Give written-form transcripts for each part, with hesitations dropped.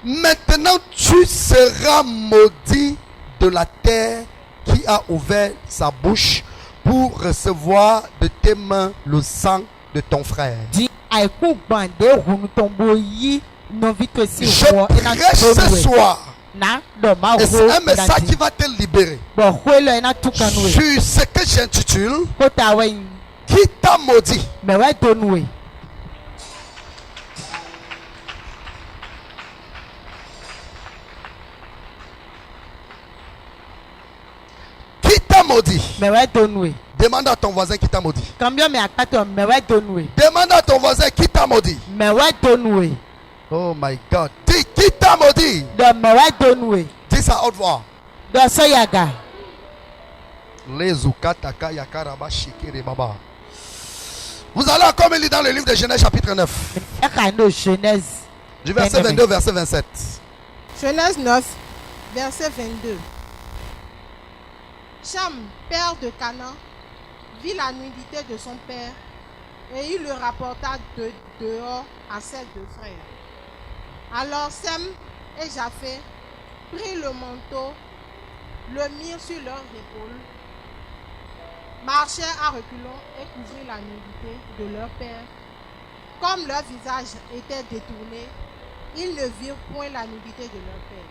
Maintenant tu seras maudit de la terre qui a ouvert sa bouche pour recevoir de tes mains le sang de ton frère. Je prêche ce soir. Et c'est un message qui va te libérer. Sur ce que j'intitule Qui t'a maudit? Qui t'a maudit? Demande à ton voisin qui t'a maudit. Demande à ton voisin qui t'a maudit. Oh my God. Dis qui t'a maudit? Dis ça à haute voix. Vous allez encore me lire dans le livre de Genèse chapitre 9. Du verset 22 verset 27. Genèse 9 verset 22. Cham, père de Canaan, vit la nudité de son père et il le rapporta dehors à ses deux frères. Alors Sem et Japheth prirent le manteau, le mirent sur leurs épaules, marchèrent à reculons et couvrirent la nudité de leur père. Comme leur visage était détourné, ils ne virent point la nudité de leur père.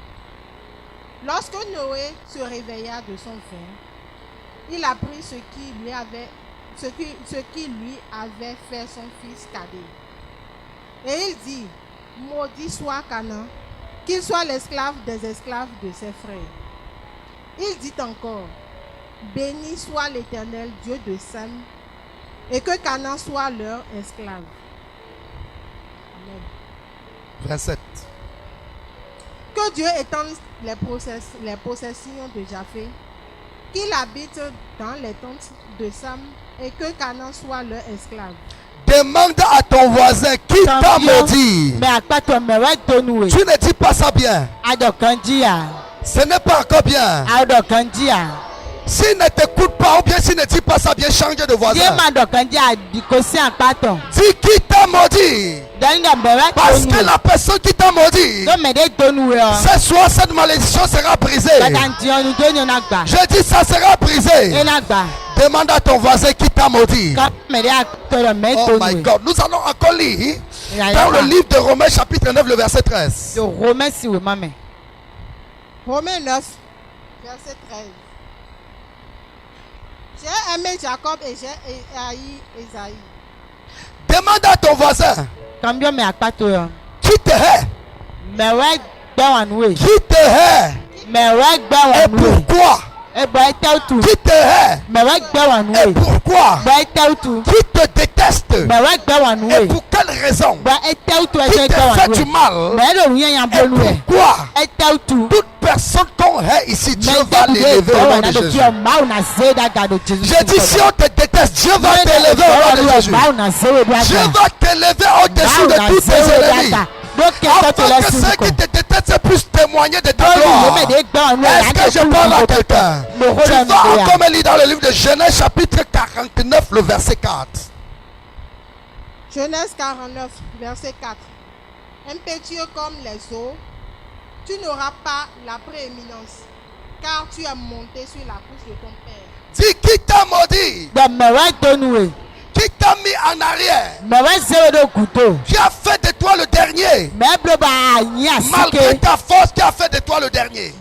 Lorsque Noé se réveilla de son faim, il apprit ce qui lui avait fait son fils cadet. Et il dit, maudit soit Canaan, qu'il soit l'esclave des esclaves de ses frères. Il dit encore, béni soit l'Éternel, Dieu de Sem, et que Canaan soit leur esclave. Amen. 27. Que Dieu étende les possessions de Japheth, qu'il habite dans les tentes de Sam, et que Canaan soit leur esclave. Demande à ton voisin qui t'a maudit. Tu ne dis pas ça bien. Ce n'est pas encore bien. S'il ne t'écoute pas ou bien s'il ne dit pas ça bien, change de voisin. Dis qui t'a maudit. Parce que la personne qui t'a maudit, ce soir cette malédiction sera brisée. Je dis ça sera brisé. Demande à ton voisin qui t'a maudit. Oh my God. Nous allons encore lire dans le livre de Romains chapitre 9 le verset 13. Romains 9 verset 13. J'ai aimé Jacob et j'ai haï Esaïe. Demande à ton voisin qui te hait. Qui te hait. Et pourquoi? Qui te hait. Et pourquoi? Qui te déteste. Et pour quelle raison? Qui te fait du mal. Et pourquoi? Toute personne qu'on hait ici, Dieu va l'élever au nom de Jésus. J'ai dit si on te déteste, Dieu va t'élever au nom de Jésus. Dieu va t'élever au-dessus de tous tes ennemis. Afin que ceux qui te détestent puissent témoigner de ta gloire. Est-ce que je parle à quelqu'un? Tu vas encore me lire dans le livre de Genèse chapitre 49 le verset 4. Genèse 49 verset 4. Impétueux comme les eaux, tu n'auras pas la prééminence, car tu es monté sur la couche de ton père. Dis qui t'a maudit? Qui t'a mis en arrière? Qui a fait de toi le dernier? Malgré ta force, qui a fait de toi le dernier?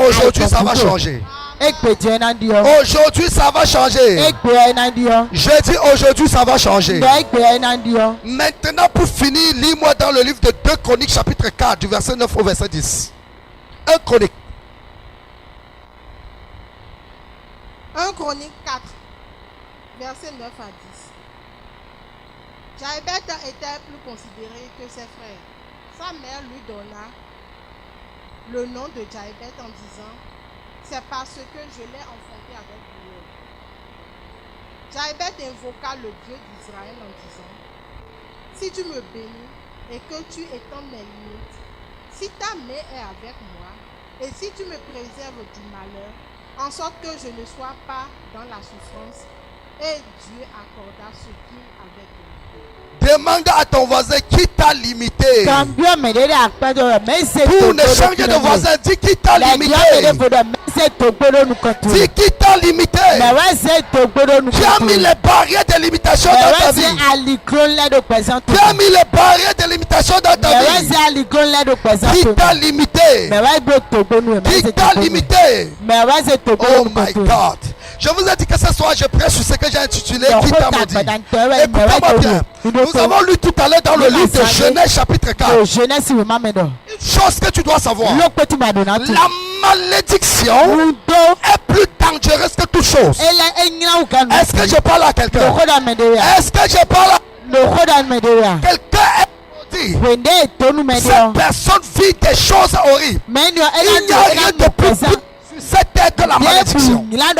Aujourd'hui ça va changer. Aujourd'hui ça va changer. Je dis aujourd'hui ça va changer. Maintenant pour finir, lis-moi dans le livre de 2 Chroniques chapitre 4 du verset 9 au verset 10. 1 Chronique. 1 Chronique 4 verset 9 à 10. Jaébeth était plus considéré que ses frères. Sa mère lui donna le nom de Jaébeth en disant, c'est parce que je l'ai enfanté avec douleur. Jaébeth invoqua le Dieu d'Israël en disant, si tu me bénis et que tu étends mes limites, si ta main est avec moi et si tu me préserves du malheur, en sorte que je ne sois pas dans la souffrance, et Dieu accorda ce qu'il avait demandé. Demande à ton voisin qui t'a limité. Cambio medere akpado mese Pour ne changer de voisin, dis qui t'a limité. Dis qui t'a limité. Tu as mis les barrières de limitation dans ta vie. Tu as mis les barrières de limitation dans ta vie. Qui t'a limité. Qui t'a limité. Oh my God. Je vous ai dit que ce soir je prêche sur ce que j'ai intitulé qui t'a maudit. Écoutez-moi bien. Nous avons lu tout à l'heure dans le livre de Genèse chapitre 4. Une chose que tu dois savoir. La malédiction est plus dangereuse que toute chose. Est-ce que je parle à quelqu'un? Est-ce que je parle à quelqu'un? Cette personne vit des choses horribles. Il n'y a rien de plus sur cette terre que la malédiction. Quand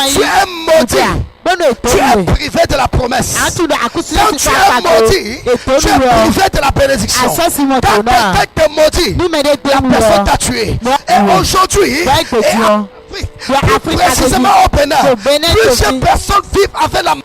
tu es maudit, tu es privé de la promesse. Quand tu es maudit, tu es privé de la bénédiction. Quand quelqu'un te maudit, la personne t'a tué. Et aujourd'hui, plus précisément au Bénin, plusieurs personnes vivent avec la malédiction.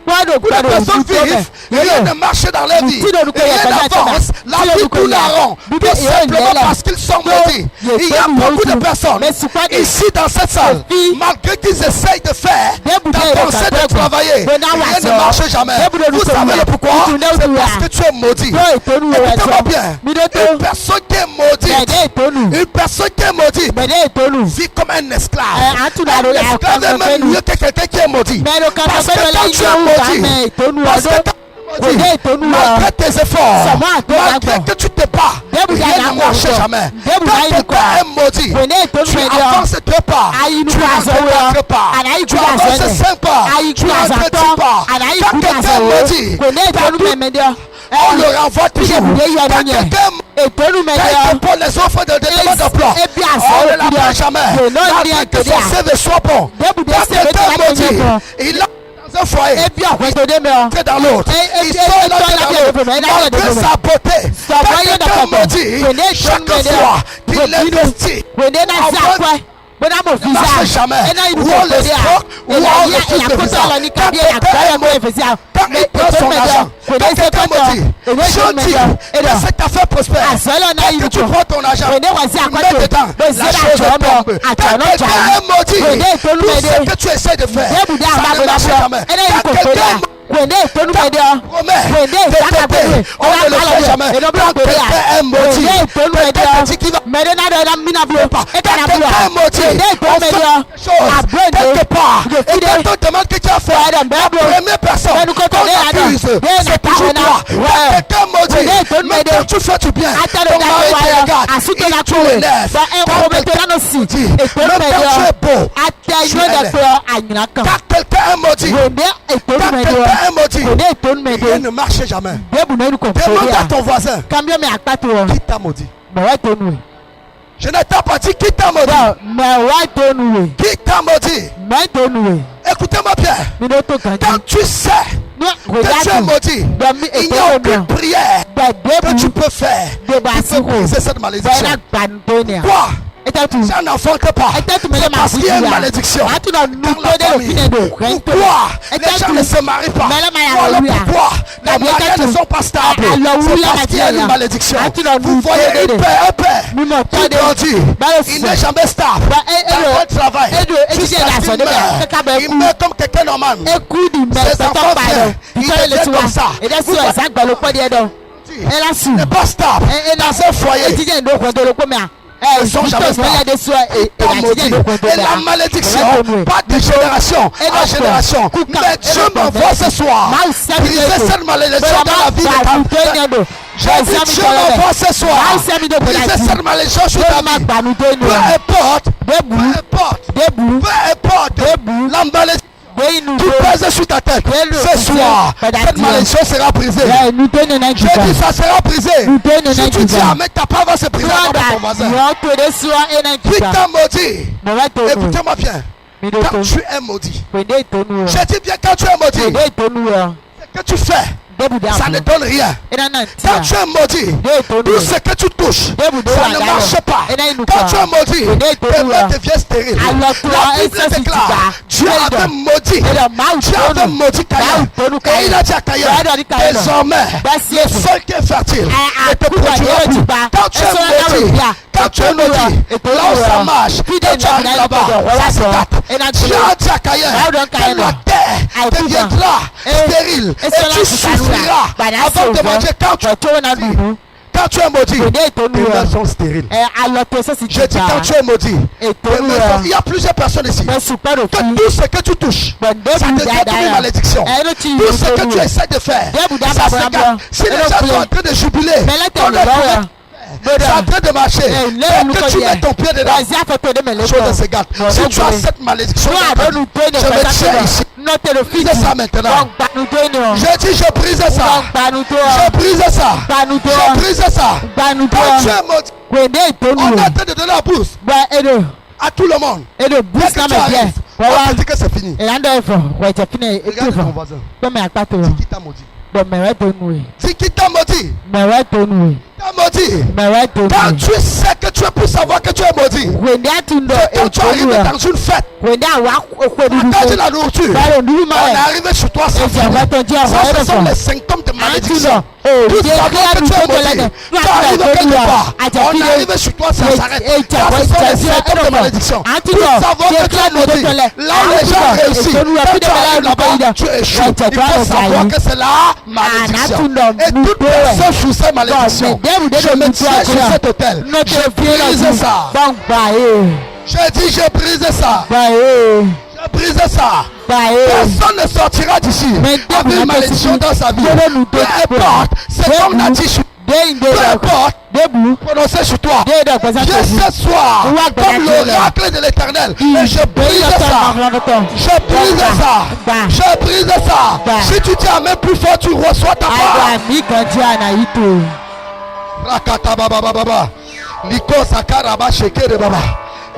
Pour les personnes vivent, rien ne marche dans leur vie. Rien n'avance. La vie tourne en rond. Tout simplement parce qu'ils sont maudits. Il y a beaucoup de personnes ici dans cette salle, malgré qu'ils essayent de faire, d'avancer, de travailler, rien ne marche jamais. Vous savez le pourquoi? C'est parce que tu es maudit. Écoutez-moi bien. Une personne qui est maudite, une personne qui est maudite vit comme un esclave. Un esclave est même mieux que quelqu'un qui est maudit. Parce que quand tu es maudit, parce que malgré tes efforts, malgré que tu te bats, rien ne marche jamais. Quand quelqu'un est maudit, tu avances 2 pas, tu avances 4 pas, tu avances 5 pas, tu avances 10 pas. Quand quelqu'un est maudit, on le renvoie toujours. Quand quelqu'un pour les offres de demande d'emploi, on ne l'apprend jamais. Malgré que son CV soit bon. Quand quelqu'un est maudit, il a un foyer, dans l'autre, il sort dans l'autre, malgré sa beauté. Quand quelqu'un maudit, chaque fois qu'il investit, ne marche jamais. Ou on les stock, ou on refuse le visa. Quand il prend son argent, quand quelqu'un maudit, je dis que cette affaire prospère. Quand tu prends ton argent, tu mets dedans, la chose tombe. Quand quelqu'un est maudit, tout ce que tu essaies de faire, ça ne marche jamais. Quand quelqu'un on ne le fait jamais. Quand quelqu'un est maudit, quelqu'un dit qu'il va pas. Quand quelqu'un est maudit, on fait quelque chose quelque part. Et quand on demande que tu as fait, la première personne qu'on accuse, c'est toujours toi. Quand quelqu'un maudit, mais quand tu fais du bien, ton mari te regarde, tu l'élèves. Quand quelqu'un est maudit, même quand tu es beau, tu l'élèves. Quand quelqu'un est maudit, un maudit, rien ne marche jamais. Demande à ton voisin qui t'a maudit. Je n'ai pas dit qui t'a maudit. Qui t'a maudit? Écoutez-moi bien. Quand tu sais que tu es maudit, il n'y a aucune prière que tu peux faire pour briser cette malédiction. Quoi? C'est un enfant que pas. C'est parce qu'il y a une malédiction dans la famille. Pourquoi les gens ne se marient pas? Voilà pourquoi les mariages ne sont pas stables. C'est parce qu'il y a une malédiction. Vous voyez un père qui grandit, il n'est jamais stable. Dans le travail, jusqu'à ce qu'il meurt. Il meurt comme quelqu'un normal. Ses enfants viennent, il devient comme ça. Il n'est pas stable dans un foyer. Ils sont jamais et la malédiction, pas de génération en génération. Mais Dieu m'envoie ce soir briser cette malédiction dans la vie de ta vie. J'ai dit Dieu m'envoie ce soir briser cette malédiction sur ta vie. Peu importe la malédiction qui pèse sur ta tête, ce soir, cette malédiction sera brisée. J'ai dit ça sera brisé. Si tu dis amen, ta part va se briser dans ton voisin. Qui t'a maudit? Écoutez-moi bien. Quand tu es maudit, j'ai dit bien quand tu es maudit, que tu fais, ça ne donne rien. Quand tu es maudit, tout ce que tu touches, ça ne marche pas. Quand tu es maudit, tes mains deviennent stériles. La Bible déclare, Dieu avait maudit Caïn. Et il a dit à Caïn, désormais, le sol qui est fertile ne te produira plus. Quand tu es maudit, là où ça marche, quand tu arrives là-bas, ça se gâte. Dieu a dit à Caïn, que la terre deviendra stérile et tu souffriras avant de manger. Quand tu es maudit, tes mains sont stériles. Je dis quand tu es maudit, il y a plusieurs personnes ici. Que tout ce que tu touches, ça devient une malédiction. Tout ce que tu essaies de faire, ça se gâte. Si les gens sont en train de jubiler, c'est en train de marcher. Que tu mets ton pied dedans, chose se gâte. Si tu as cette malédiction, je me tiens ici. Brise ça maintenant. Je dis je brise ça. Je brise ça. Je brise ça. Quand tu es maudit, on est en train de donner la bourse à tout le monde. Dès que tu arrives, on va dire que c'est fini. Regarde ton voisin. Dis qui t'a maudit. Dis qui t'a maudit. Quand tu sais que tu es pour savoir que tu es maudit, quand tu arrives dans une fête, quand tu la nourriture, on est arrivé sur toi sans faire. Ça, ce sont les symptômes de malédiction. Tout savoir que tu es maudit, tu arrives quelque part, on est arrivé sur toi, ça s'arrête. Ça, ce sont les symptômes de malédiction. Tout savoir que tu es maudit, là où les gens réussissent, quand tu arrives là-bas, tu échoues. Il faut savoir que c'est la malédiction. Et toute personne sous cette malédiction, je me tiens sur cet hôtel. Je brise ça. Je dis je brise ça. Je brise ça. Personne ne sortira d'ici avec une malédiction dans sa vie. Peu importe, c'est comme l'a dit. Peu importe, prononcez sur toi. Viens ce soir comme l'oracle de l'Éternel. Et je brise ça. Je brise ça. Je brise ça. Si tu dis amen plus fort, tu reçois ta part. Rakata baba baba. Liko sakara ba shekere baba.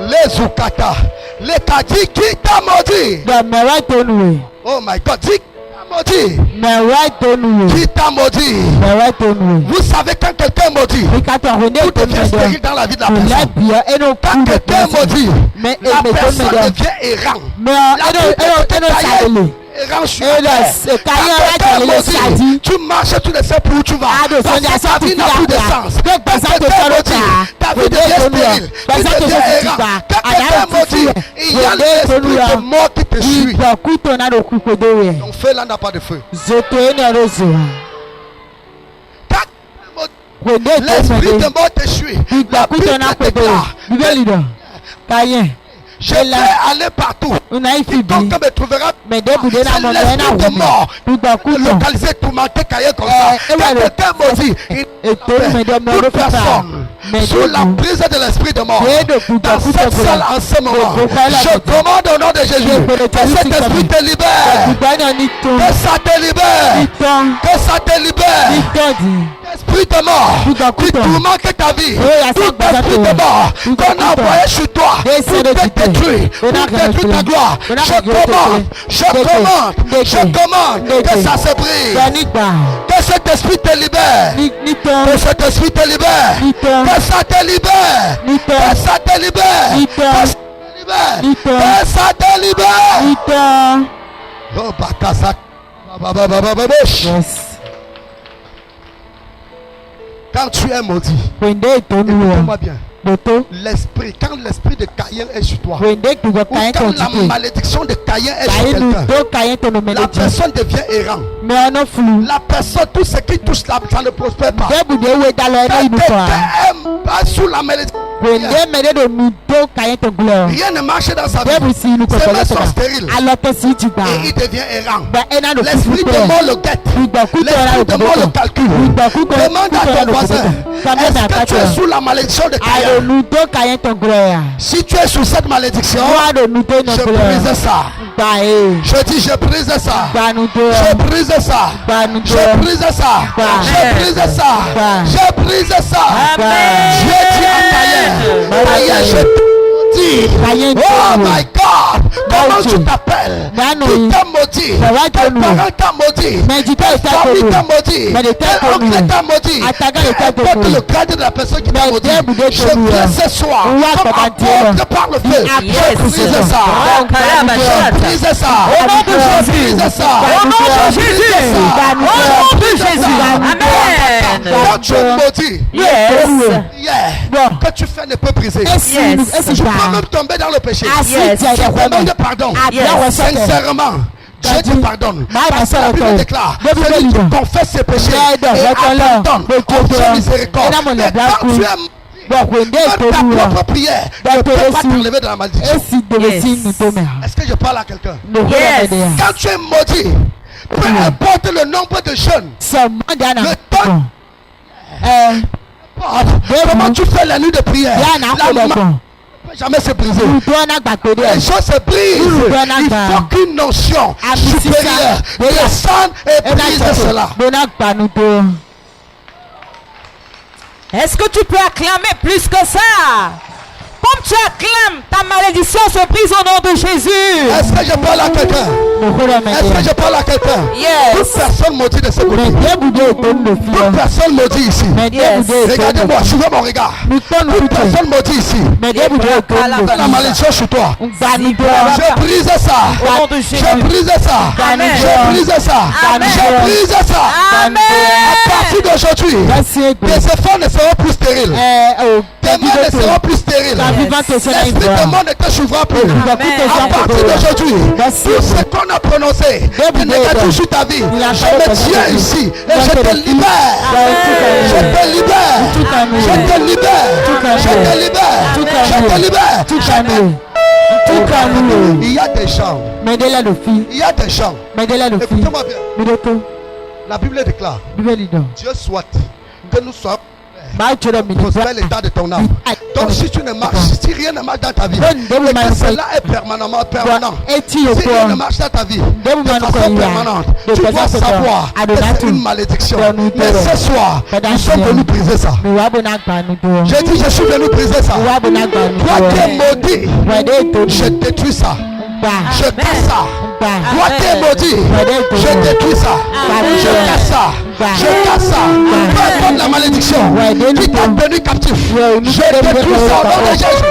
Les zukata. Les kadi qui t'a maudit. Oh my God. Dis maudit. Qui t'a maudit. Vous savez quand quelqu'un maudit, tout devient stérile dans la vie de la personne. Quand quelqu'un maudit, la personne devient errant. Tu marches, tu ne sais plus où tu vas. Parce que ta vie n'a plus de sens. Ta vie devient stérile. Tu deviens errant. Quand quelqu'un maudit, il y a l'esprit de mort qui te suit. Ton feu là n'a pas de feu. L'esprit de mort te suit. La Bible déclare. Je vais aller partout. Quiconque me trouvera, c'est l'esprit de mort. Localisé pour manquer cahier comme ça. Quand quelqu'un maudit, toute personne sous la prise de l'esprit de mort dans cette salle en ce moment, je commande au nom de Jésus que cet esprit te libère. Que ça te libère. Que ça te libère. Esprit de mort qui tourmente ta vie, tout esprit de mort qu'on a envoyé sur toi pour te détruire, pour détruire ta gloire, je commande que ça se brise, que cet esprit te libère, que cet esprit te libère, que ça te libère, que ça te libère, que ça te libère. Oh, bakasa, quand tu es maudit, écoute-moi bien. L'esprit, quand l'esprit de Caïn est sur toi, ou quand la malédiction de Caïn est sur quelqu'un, la personne devient errant. La personne, tout ce qui touche là, ça ne prospère pas. Quelqu'un est sous la malédiction. Rien ne marche dans sa vie. Ses mains sont stériles. Et il devient errant. L'esprit de mort le guette. L'esprit de mort le calcule. Demande à ton voisin, est-ce que tu es sous la malédiction de Caïn? Si tu es sous cette malédiction, je brise ça. Je dis je brise ça. Je brise ça. Je brise ça. Je brise ça. Je brise ça. Je dis à Caïn, je te dis, oh my God, comment tu t'appelles, qui t'a maudit, tes parents t'ont maudit, ta famille t'a maudit, tes oncles t'a maudit, importe le grade de la personne qui t'a maudit, je viens ce soir, comme apôtre par le feu, je brise ça, je brise ça, je brise ça, je brise ça, Amen. quand tu es maudit, que tu fais ne peut briser. Tu peux même tomber dans le péché. Tu demandes pardon. Sincèrement, Dieu te pardonne. Parce que la Bible déclare, celui qui confesse ses péchés et abandonne obtient miséricorde. Mais quand tu es même ta propre prière ne peut pas t'enlever de la malédiction. Est-ce que je parle à quelqu'un? Quand tu es maudit, peu importe le nombre de jeunes, le temps, comment tu fais la nuit de prière, la main ne peut jamais se briser. Les choses se brisent. Il faut qu'une notion supérieure descende et brise cela. Est-ce que tu peux acclamer plus que ça? Comme tu acclames, ta malédiction se brise au nom de Jésus. Est-ce que je parle à quelqu'un? Est-ce que je parle à quelqu'un? Toute personne maudite de ce côté. Toute personne maudite ici. Regardez-moi, suivez mon regard. Toute personne maudite ici. La malédiction sur toi. Je brise ça. Je brise ça. Je brise ça. Je brise ça. À partir d'aujourd'hui, tes efforts ne seront plus stériles. Tes mains ne seront plus stériles. L'esprit de mort ne te suivra plus. À partir d'aujourd'hui, tout ce qu'on a prononcé de négatif sur ta vie, je me tiens ici et je te libère. Je te libère. Je te libère. Je te libère. Je te libère. Il y a des gens. Il y a des gens. Écoutez-moi bien. La Bible déclare, Dieu souhaite que nous soyons prospère l'état de ton âme. Donc si tu ne marches, si rien ne marche dans ta vie, et que cela est permanent, si rien ne marche dans ta vie de façon permanente, tu dois savoir que c'est une malédiction. Mais ce soir, nous sommes venus briser ça. J'ai dit, je suis venu briser ça. Toi qui es maudit, je détruis ça. Je casse ça. Toi qui es maudit, je détruis ça. Je casse ça. Je casse ça. Peu importe la malédiction qui t'a tenu captif, je détruis ça au nom de Jésus.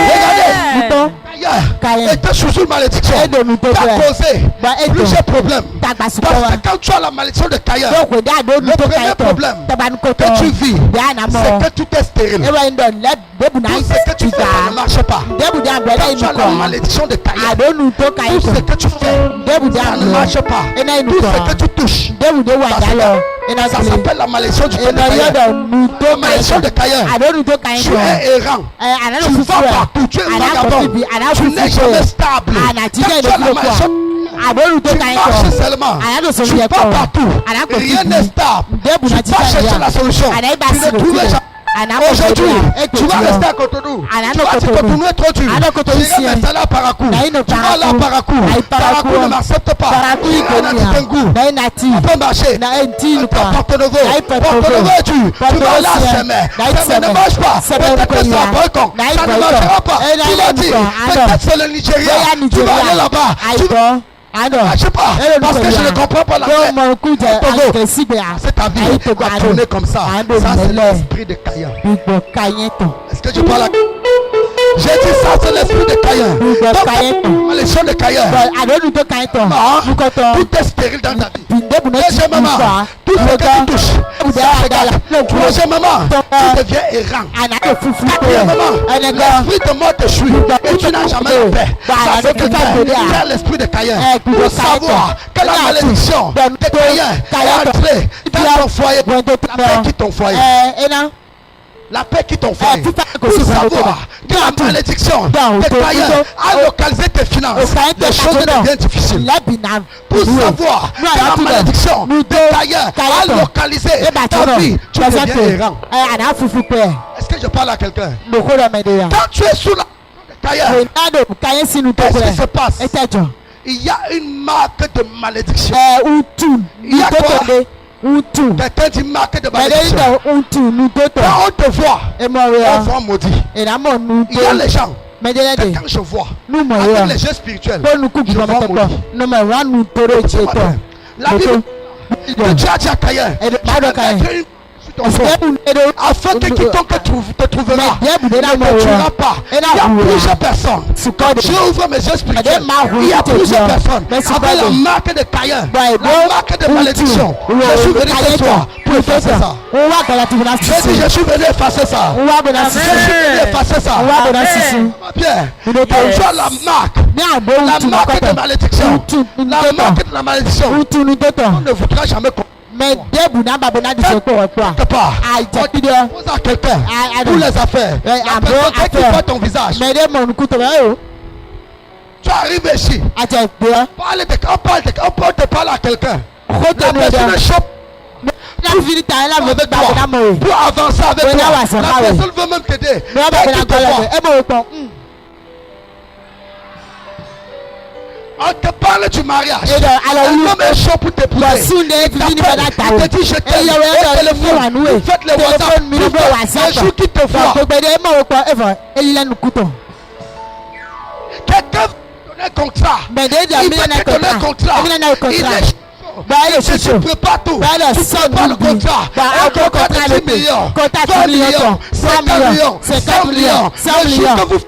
Regardez. était sous une malédiction qui a causé plusieurs problèmes. Parce que quand tu as la malédiction de Caïn, le premier problème que tu vis, c'est que tu t'es stérile. Tout ce que tu fais ne marche pas. Quand tu as la malédiction de Caïn, tout ce que tu fais, ça ne marche pas. Tout ce que tu touches, ça s'appelle la malédiction du Caïn. La malédiction de Caïn. Tu es errant. Tu vas partout. Tu es vagabond. Tu n'es jamais stable. Quand tu as la malédiction, tu marches seulement. Tu vas partout. Rien n'est stable. Tu vas chercher la solution. Tu ne trouves jamais. Aujourd'hui, tu vas rester à Cotonou. Tu vas dire Cotonou est trop dur. Tu vas m'installer à Parakou. Tu vas aller à Parakou. Parakou ne m'accepte pas. Il a un goût. On peut marcher. Porto-Novo. Porto-Novo est dur. Tu vas aller à Semer. Ça ne marche pas. Peut-être que c'est un balcon. Ça ne marchera pas. Tu vas dire, peut-être c'est le Nigeria. Tu vas aller là-bas. Je sais pas, parce que je ne comprends pas la paix. C'est ta vie, tu vas tourner comme ça. Ça, c'est l'esprit de Caïn. Est-ce que tu parles à... J'ai dit ça, c'est l'esprit de Caïn. Donc, malédiction de Caïn. Tout est stérile dans ta vie. Deuxièmement, tout ce que tu touches, ça égale. Troisièmement, tu deviens errant. Quatrièmement, l'esprit de mort te suit et tu n'as jamais la paix. Ça fait que tu as l'esprit de Caïn. Pour savoir que la malédiction de Caïn est entrée dans ton foyer. La paix qui ton foyer. La paix qui ton foyer. Pour savoir que la malédiction de Caïn a localisé tes finances. Les choses deviennent difficiles. Pour savoir que la malédiction de Caïn a localisé ta vie. Tu deviens errant. Est-ce que je parle à quelqu'un? Quand tu es sous la Caïn, qu'est-ce qui se passe? Il y a une marque de malédiction. Il y a quoi? Quelqu'un dit marque de malédiction. Quand on te voit, on voit maudit. Il y a les gens. Quand je vois avec les jeux spirituels, je vois maudit. La Bible de Dieu a dit à Caïn, afin que quiconque te trouvera ne te tuera pas. Il y a plusieurs personnes. Quand Dieu ouvre mes yeux spirituels, il y a plusieurs personnes avec la marque de Caïn, la marque de malédiction. Je suis venu ce soir pour effacer ça. Je dis, je suis venu effacer ça. Je suis venu effacer ça. Bien, quand tu as la marque de malédiction, la marque de la malédiction, on ne voudra jamais comprendre. Mais debout n'a pas besoin de ce corps quoi. Pose à quelqu'un pour les affaires. La personne qui voit ton visage. Mais mon couteau tu arrives ici. On te parle à quelqu'un. La personne chope. Pour avancer avec toi. La personne veut même t'aider. On te parle du mariage. Un homme est chaud pour t'épouser. Il te dit je t'aime. Au téléphone. Faites les WhatsApp. Le jour qu'il te voit. Quelqu'un veut donner un contrat. Il va te donner un contrat. Il est je ne prépare tout. Tu prépares le contrat. Un contrat de 10 millions, 20 millions, 50 millions, 100 millions. Le jour que vous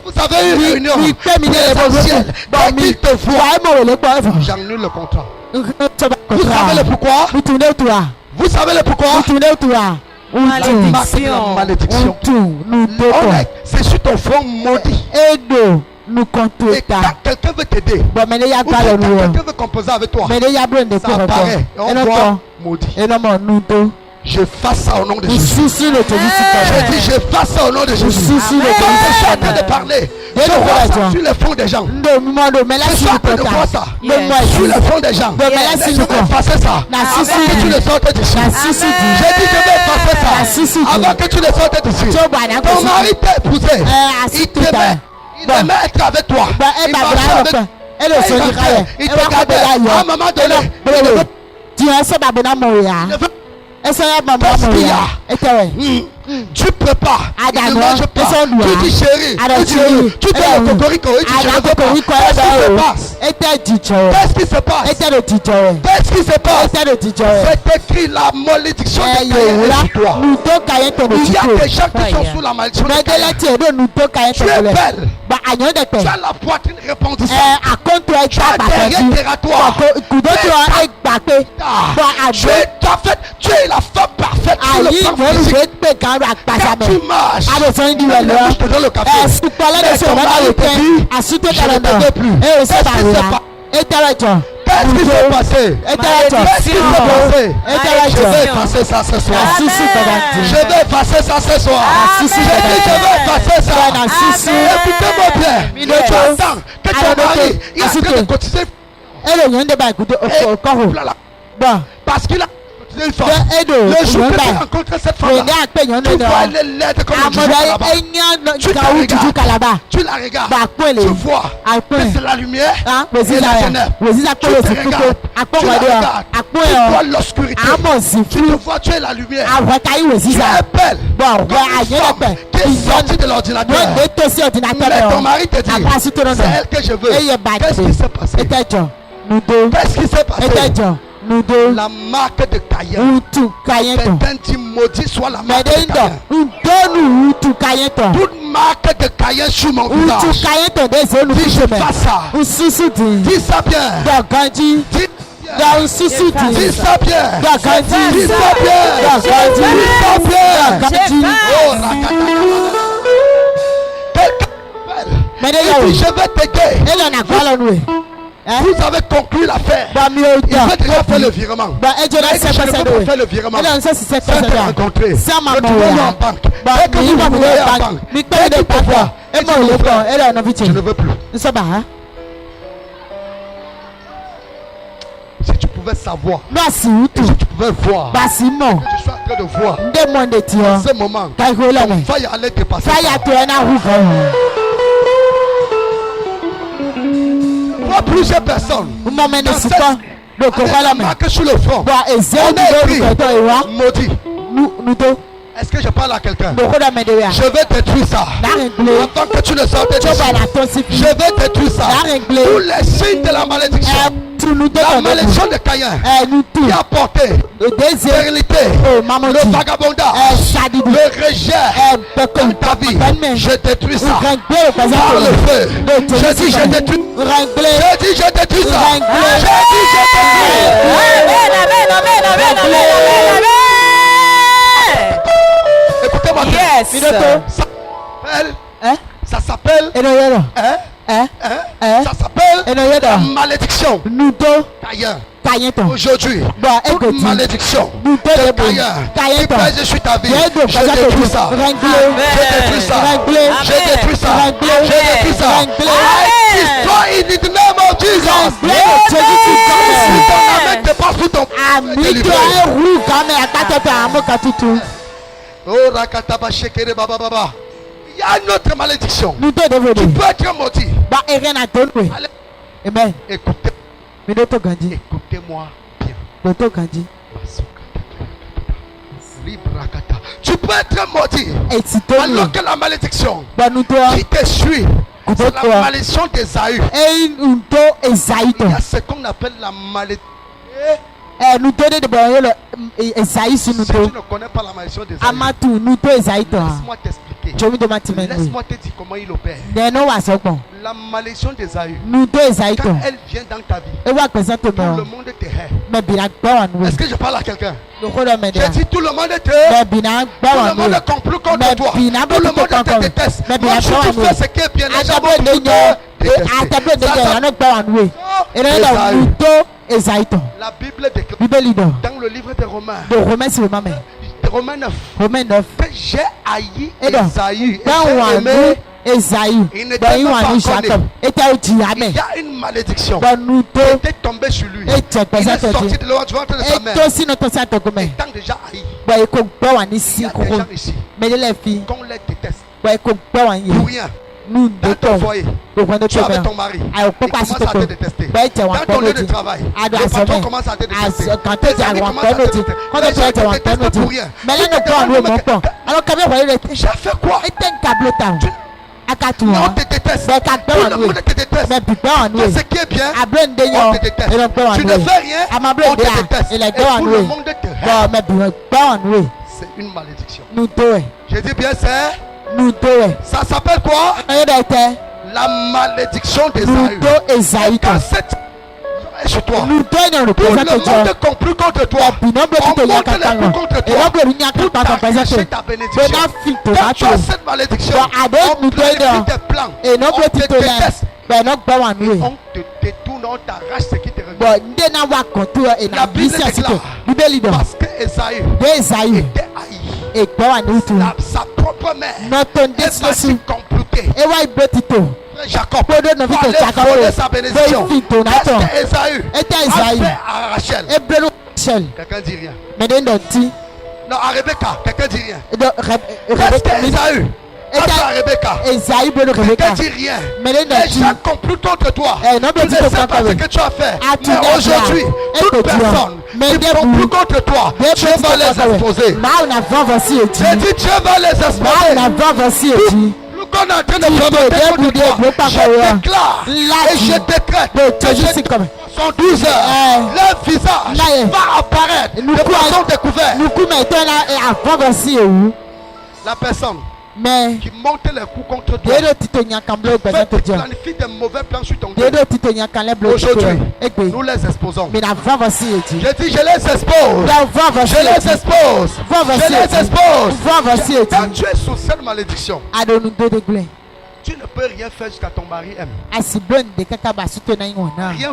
vous avez une réunion essentielle, dès qu'il te voit, j'annule le contrat. Vous savez le pourquoi? Vous savez le pourquoi? Malédiction. C'est sur ton front maudit. Nous comptons. Et quand quelqu'un veut t'aider, ou quand quelqu'un veut composer avec toi, ça apparaît. On voit maudit. Je fasse ça au nom de Jésus. Je dis, je fasse ça au nom de Jésus. Quand je suis en train de parler, je vois ça sur le front des gens. Je suis en train de voir ça sur le front des gens. Je vais effacer ça avant que tu le sortes d'ici. J'ai dit, je vais effacer ça avant que tu le sortes d'ici. Ton mari t'a épousé. Il aimait être avec toi. Il marchait avec toi. Il te gardait. À un moment donné, tu prépares, il ne mange pas. Tu dis chérie, tu dis le cocorico, tu dis cocorico. Qu'est-ce qui se passe? Qu'est-ce qui se passe? C'est écrit la malédiction de Caïn sur toi. Il y a des gens qui sont sous la malédiction de Caïn. Tu es belle. Tu as la poitrine répandissante. Tu as derrière terratoire. Tu es la femme parfaite sur le plan physique. Quand tu marches, je te donne le café. Mais ton mari te dit, je ne te veux plus. Qu'est-ce qui s'est passé? Qu'est-ce qui s'est passé? Je vais effacer ça ce soir. Je vais effacer ça ce soir. Je vais effacer ça. Écoutez-moi bien. Tu attends que ton mari il a train de cotiser. Parce qu'il a une femme. Le jour que tu rencontres cette femme-là, tu vois elle est laide comme un tu la regardes. Tu vois que c'est la lumière et la ténèbre. Tu regardes. Tu vois l'obscurité. Tu te vois, tu es la lumière. Tu es belle. Comme une femme qui est sortie de l'ordinateur. Mais ton mari te dit, c'est elle que je veux. Qu'est-ce qui s'est passé? Qu'est-ce qui s'est passé? La marque de Caïn. Quelqu'un dit maudit soit la marque de Caïn. Toute marque de Caïn sur mon visage. Dis je fais ça. Dis ça bien. Dis ça bien. Oh la je vais t'aider. Vous avez conclu l'affaire. Il veut déjà faire le virement. Je ne peux pas faire le virement. Faites rencontrer. Retrouvez-le en banque. Dès que vous vous voyez en banque, dès qu'il te voit, je ne veux plus. Si tu pouvais savoir, si tu pouvais voir, je suis en train de voir, en ce moment, ton faille allait te passer. Plusieurs personnes dans cette marque sur le front. On a écrit maudit. Est-ce que je parle à quelqu'un? Je vais détruire ça. Avant que tu le sortes, je vais détruire ça. Tous les signes de la malédiction. La malédiction de Caïn qui a porté stérilité, le vagabondage, le rejet dans ta vie. Je détruis ça par le feu. Je dis je détruis. Je dis je détruis ça. Je dis je détruis. Écoutez-moi. Yes. Ça s'appelle ça s'appelle la malédiction. Caïn. Aujourd'hui, toute malédiction de Caïn qui pèse sur ta vie, je détruis ça. Je détruis ça. Je détruis ça. Je détruis ça. I destroy in the name of Jesus. Si ton amen te passe sous ton oh, rakataba shekere baba baba. Il y a une autre malédiction. Tu peux être maudit. Amen. Écoutez-moi bien. Tu peux être maudit alors que la malédiction qui te suit, c'est la malédiction d'Ésaü. Il y a ce qu'on appelle la malédiction. Si tu ne connais pas la malédiction d'Ésaü, laisse-moi t'expliquer. Laisse-moi te dire comment il opère. La malédiction d'Ésaü, quand elle vient dans ta vie, tout le monde te hait. Est-ce que je parle à quelqu'un? J'ai dit tout le monde te hait. Tout le monde complot contre toi. Tout le monde te déteste. Moi, si tu fais ce qui est bien, les gens vont te détester. La Bible déclare dans le livre de Romains, Romains 9, que j'ai haï Ésaü. Il n'était pas connu. Il y a une malédiction qui était tombée sur lui. Il est sorti de l'autre ventre de sa mère. Étant déjà haï. Il y a des gens ici qu'on les déteste pour rien. Dans ton foyer, tu es avec ton mari, il commence à te détester. Dans ton lieu de travail, le patron commence à te détester. Tes amis commencent à te détester. Les gens te détestent pour rien. J'ai fait quoi? On te déteste. Tout le monde te déteste. Tout ce qui est bien, on te déteste. Tu ne fais rien, on te déteste. Et tout le monde te hait. C'est une malédiction. Je dis bien c'est. Ça s'appelle quoi? La malédiction d'Ésaü. Quand cette est sur toi, tout le monde conclut contre toi. On monte les coups contre toi pour t'arracher ta bénédiction. Quand tu as cette malédiction, on planifie tes plans. On te déteste. On te détourne, on t'arrache ce qui te revient. La Bible déclare parce que Ésaü était haï. Sa propre mère est partie compliquée. Jacob pour aller voler sa bénédiction. Qu'est-ce que Ésaü a fait à Rachel? Quelqu'un dit rien. Non, à Rebecca, quelqu'un dit rien. Qu'est-ce que Ésaü a fait à Rebecca? Quelqu'un dit rien. Les gens concluent contre toi. Tu ne sais pas ce que tu as fait. Mais aujourd'hui, toute personne qui conclut contre toi, Dieu va les exposer. J'ai dit Dieu va les exposer. Qu'on est en train de promettre contre toi, je déclare et je décrète que sont 12 heures, leur visage va apparaître de façon découverte. La personne qui monte les coups contre toi planifie des mauvais plans sur ton dos. Aujourd'hui, nous les exposons. Je dis je les expose. Je les expose. Je les expose. Quand tu es sous cette malédiction, tu ne peux rien faire jusqu'à ton mari aime. Rien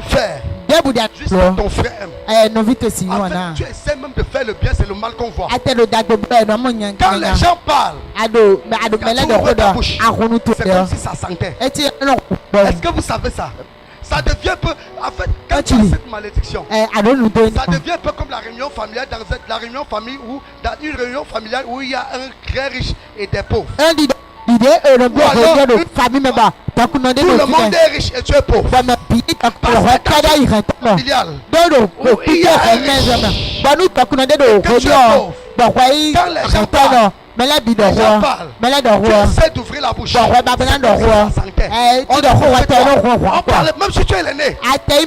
faire jusqu'à ton frère aime. En fait, tu essaies même de faire le bien, c'est le mal qu'on voit. Quand les gens parlent, tu ouvres ta bouche, c'est comme si ça sentait. Est-ce que vous savez ça? Ça devient un peu, en fait, quand tu as cette malédiction, ça devient un peu comme la réunion familiale, dans la réunion famille où, dans une réunion familiale où il y a un très riche et des pauvres. Tout le monde est riche et tu es pauvre. Parce que familial, où il y a un riche et que tu es pauvre, Quand les gens parlent, tu essaie d'ouvrir la bouche. On parle, même si tu es l'aîné. Même si tu es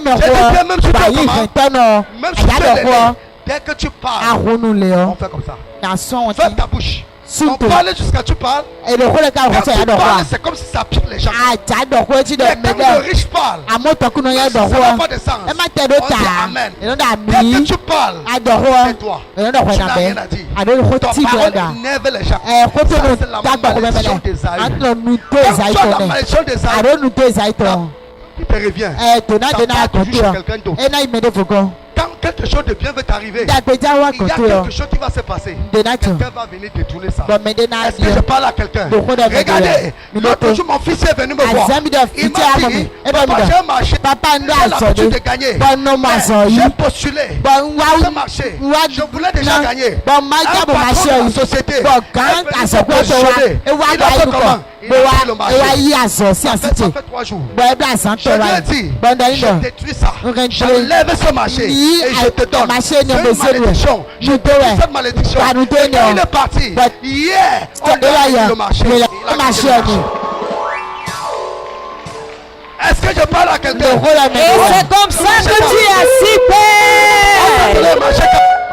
maman, même si tu es l'aîné. Dès que tu parles, on fait comme ça. Ferme ta bouche. On parle jusqu'à tu parles. Quand tu parles, c'est comme si ça pique les gens. Mais quand le riche parle, ça ne va pas descendre. On dit Amen. Dès que tu parles, tais-toi. Tu n'as rien à dire. Ton parole énerve les gens. Ça, c'est la malédiction d'Ésaü. Quand tu as la malédiction d'Ésaü, qui te revient, ça part toujours chez quelqu'un d'autre. Quand quelque chose de bien veut t'arriver, il y a quelque chose qui va se passer. Quelqu'un va venir détourner ça. Est-ce que je parle à quelqu'un? Regardez, l'autre jour mon fils est venu me voir. Il m'a dit, papa, j'ai marché, j'ai l'habitude de gagner. J'ai postulé, j'ai marché, je voulais déjà gagner. Un patron de la société, il a fait comment? Il a pris le marché. Ça fait 3 jours. Je lui ai dit, je détruis ça. J'enlève ce marché et je te donne. C'est une malédiction. Je détruis cette malédiction. Et quand il est parti, hier, on a pris le marché. Est-ce que je parle à quelqu'un? Et c'est comme ça que tu as si peur.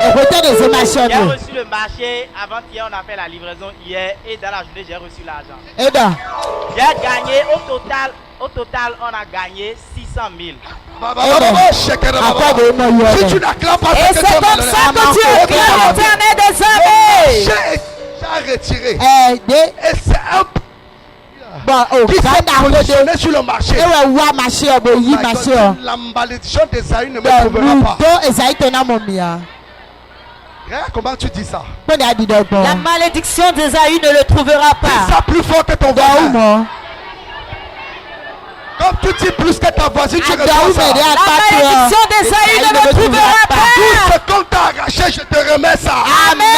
J'ai reçu le marché avant-hier, on a fait la livraison hier et dans la journée j'ai reçu l'argent. J'ai gagné au total on a gagné 600 000. Si tu n'acclames pas, Et c'est comme ça que tu acclames l'Éternel des armées. j'ai retiré. Et c'est un qui s'est positionné sur le marché. La malédiction d'Ésaü ne me trouvera pas. Regarde comment tu dis ça. La malédiction d'Ésaü ne le trouvera Dis pas. ça plus fort que ton voisin. Comme tu dis plus que ta voisine, tu reçois ça. La malédiction d'Ésaü ne me trouvera pas. Tout ce qu'on t'a arraché, je te remets ça. Amen.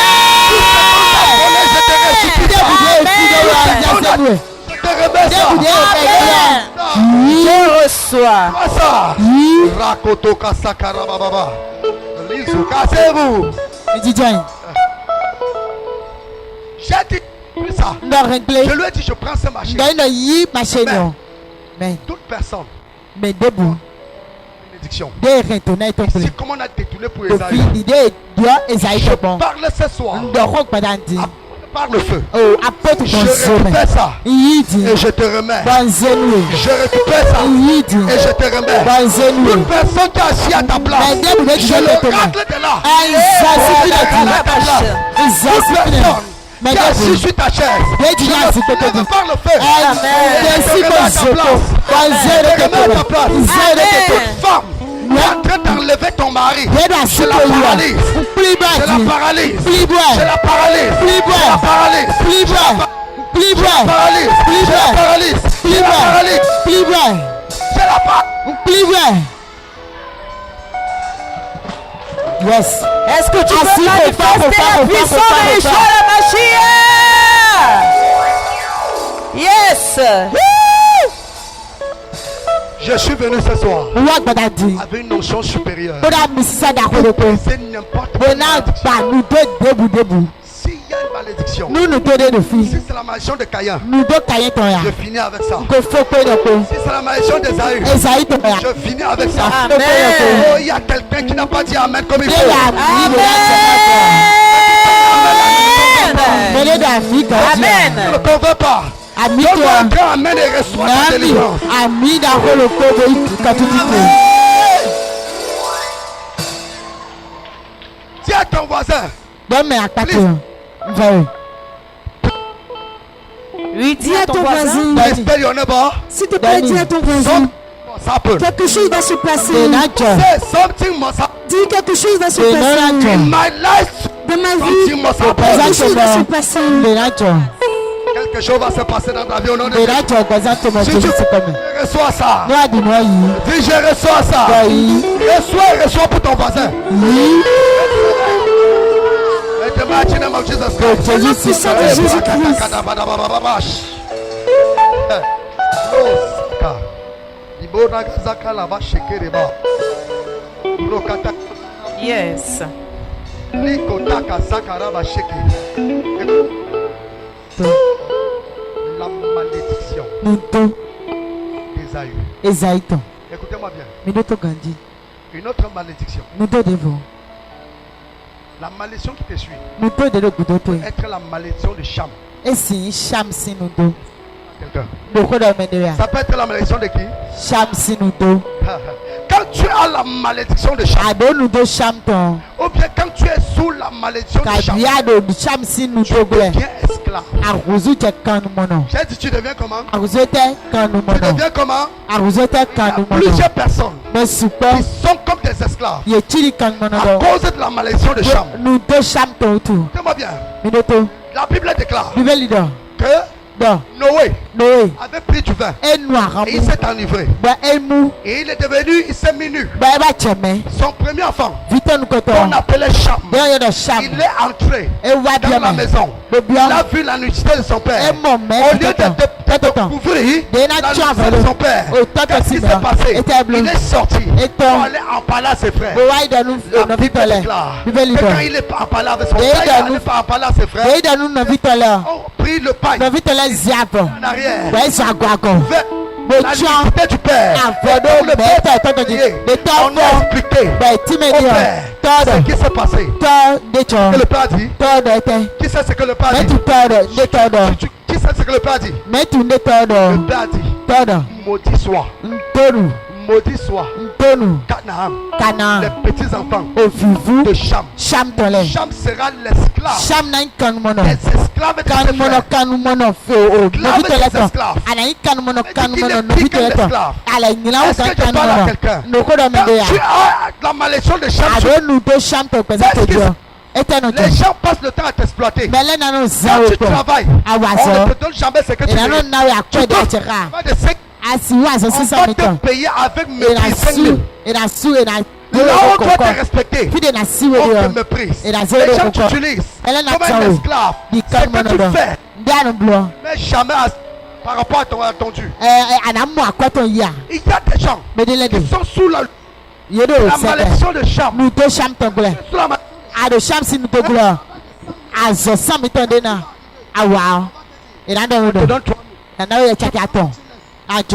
Je te remets ça. Je reçois. Ça. Rakoto kasakara baba. Lizu kasez-vous. J'ai dit ça. Je lui ai dit je prends ce marché. Mais toute personne. Bénédiction. Ici comme on a détourné pour Esaü. Je parle ce soir. Par le feu. Je récupère ça. Et je te remets. Je récupère ça. Et je te remets. Toute personne qui est assise à ta place. Je le racle de là. Toute personne qui est assise sur ta chaise. Je le lève par le feu. Je te remets à ta place. Je te remets à ta place. Toute femme qui est en train d'enlever ton mari. Je la paralyse. Je la paralyse. Je la paralyse. Je la paralyse. Je la paralyse. Je la paralyse. Je la paralyse. Je la paralyse. Yes. Est-ce que tu peux manifester la puissance de Yeshua la Mashiach? Yes. Je suis venu ce soir avec une notion supérieure. C'est n'importe quelle malédiction. S'il y a une malédiction, si c'est la malédiction de Caïn, je finis avec ça. Si c'est la malédiction d'Ésaü, je finis avec ça. Amen. Oh, il y a quelqu'un qui n'a pas dit Amen comme il faut. Amen. Amen. Ne t'en veux pas. Amen et reçois ta délivrance. Dis à ton voisin. Oui, dis à ton voisin. Tell your neighbor. S'il te plaît, dis à ton voisin. Quelque chose va se passer. Say something must happen. Dis quelque chose va se passer. In my life, Dans ma vie, something must happen. quelque chose va se passer. Quelque chose va se passer dans ta vie au nom de Jésus. Si tu reçois ça, dis je reçois ça. Reçois pour ton voisin. Et te match in the name of Jesus Christ. Yes. La malédiction d'Ésaü. Écoutez-moi bien. Une autre malédiction. La malédiction qui te suit peut être la malédiction de Cham. Quelqu'un. Ça peut être la malédiction de qui? Quand tu as la malédiction de Cham, ou bien quand tu es sous la malédiction de Cham, tu deviens esclave. J'ai dit, tu deviens comment? Tu deviens comment? Il y a plusieurs personnes qui sont comme des esclaves à cause de la malédiction de Cham. Écoutez-moi bien. La Bible déclare que Noé avait pris du vin et il s'est enivré et il est devenu, il s'est mis nu. Son premier enfant qu'on appelait Cham, il est entré dans la maison, il a vu la nudité de son père. Au lieu de couvrir la nudité de son père, qu'est-ce qui s'est passé? Il est sorti pour aller en parler à ses frères. La Bible déclare que quand il est en parler avec son frère, il n'allait pas en parler à ses frères. On prit le pain en arrière. La nudité du père. Le père, on a expliqué au père ce qui s'est passé. Et le père dit. Qui sait ce que le père dit? Qui sait ce que le père dit? Le père dit. Maudit soit. Maudit soit Canaan, les petits enfants de Cham. Cham sera l'esclave des esclaves de ses frères. Est-ce que je parle à quelqu'un? Quand tu as la malédiction de Cham, les gens passent le temps à t'exploiter. Quand tu travailles, on ne te donne jamais ce que tu veux. On va te payer avec mépris. Là où on doit te respecter, on te méprise. Les gens t'utilisent comme un esclave. C'est que tu fais, mais jamais par rapport à ton dû. Il y a des gens qui sont sous la malédiction de Cham. Sous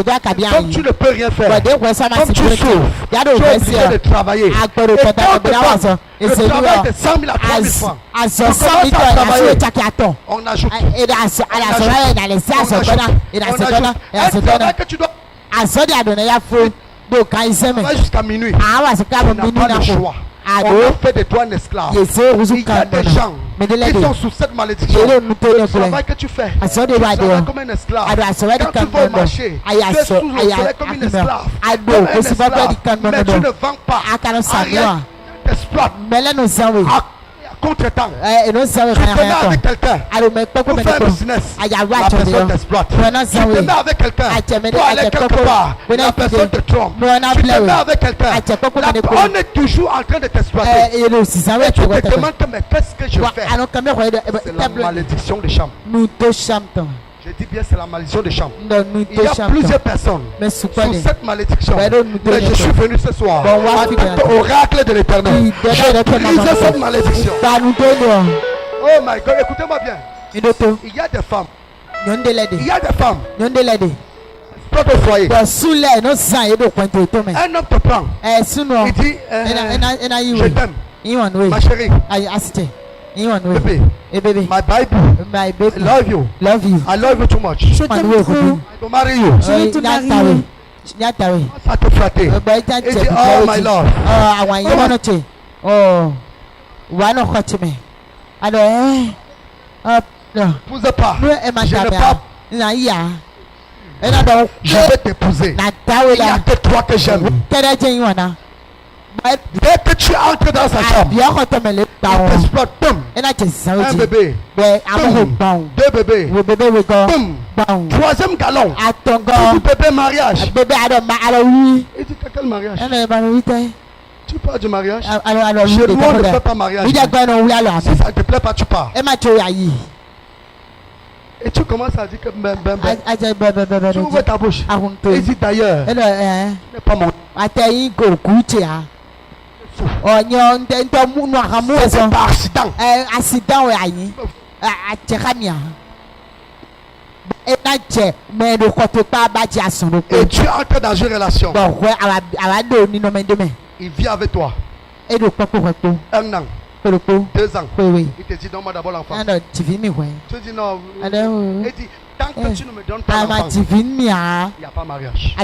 comme tu ne peux rien faire, comme tu souffres, tu es obligé de travailler. Et le travail de 100 000 à 3 000 francs. Tu commences à travailler, on ajoute. Un travail que tu dois travailler jusqu'à minuit. Tu n'as pas le choix. On a fait de toi un esclave. Il y a des gens qui sont sous cette malédiction. Le travail que tu fais, tu seras comme un esclave. Quand tu vas au marché, tu es sous le soleil comme un esclave. Comme un esclave. Mais tu ne vends pas. Rien t'exploite. Contre-temps, tu te mets avec quelqu'un pour faire un business, la personne t'exploite. Tu te mets avec quelqu'un pour aller quelque part, la personne te trompe. Tu te mets avec quelqu'un, on est toujours en train de t'exploiter. Et tu te demandes, mais qu'est-ce que je fais? C'est la malédiction de Cham. Je dis bien, c'est la malédiction de Cham. Il y a plusieurs personnes sous cette malédiction. Mais je suis venu ce soir en tant qu'oracle de l'Éternel. J'ai brisé cette malédiction. Oh my God, écoutez-moi bien. Il y a des femmes. Il y a des femmes. Toi au foyer. Un homme te prend. Il dit, je t'aime. Ma chérie. Baby, my Bible, I love you. I love you too much. Je t'aime trop. To marry you. Je vais te marier. Ça te flatter. Il dit, oh my love. N'épouse pas. Je ne pas. Je vais t'épouser. Il y a que toi que j'aime. Dès que tu entres dans sa chambre, il t'exploite. Un bébé. Deux bébés. Troisième galon. Bébé mariage. Il dit que quel mariage? Tu parles du mariage? Chez nous, on ne fait pas mariage. Si ça ne te plaît pas, tu pars. Et tu commences à dire que tu ouvres ta bouche. Il dit d'ailleurs, ce n'est pas mon. C'est par accident. Accident ayi. Atchekamia. Et tu entres dans une relation. Il vit avec toi. 1 an. 2 ans. Il te dit donne-moi d'abord l'enfant. Tu dis non. Il dit tant que tu ne me donnes pas l'enfant, il n'y a pas mariage.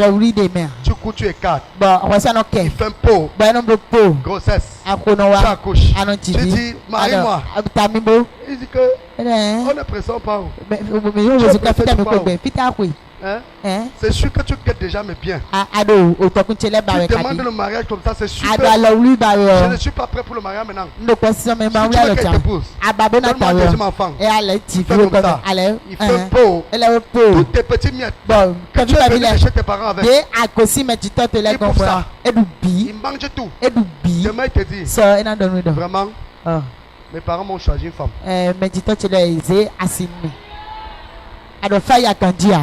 Du coup tu écartes. Il fait un pot. Grossesse. Tu accouches. Tu dis marie-moi. Il dit que on ne pressent pas. Hein? C'est sûr que tu guettes déjà mes biens. Tu demandes le mariage comme ça, c'est sûr que je ne suis pas prêt pour le mariage maintenant. Si tu veux qu'elle t'épouse, donne-moi un deuxième enfant. Il fait comme ça. Il fait un pot. Toutes tes petites miettes que tu es venu chez tes parents avec. Et pour ça, il mange tout. Demain il te dit, vraiment, mes parents m'ont choisi une femme.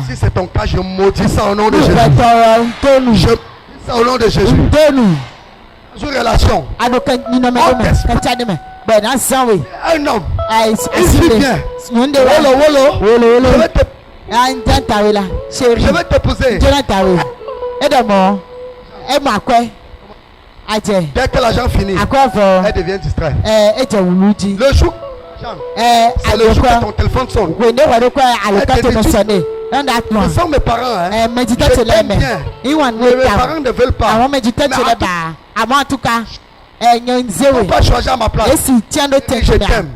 Si c'est ton cas, je maudis ça au nom de Jésus. Je maudis ça au nom de Jésus. Une relation. Un homme. Il vit bien. Je vais t'épouser. Dès que l'argent finit, elle devient distraite. Le jour c'est le jour que ton téléphone sonne. Ce sont mes parents, hein. Je t'aime bien. Mais mes parents ne veulent pas. Mais en tout cas, ils n'ont pas choisi à ma place. Je t'aime.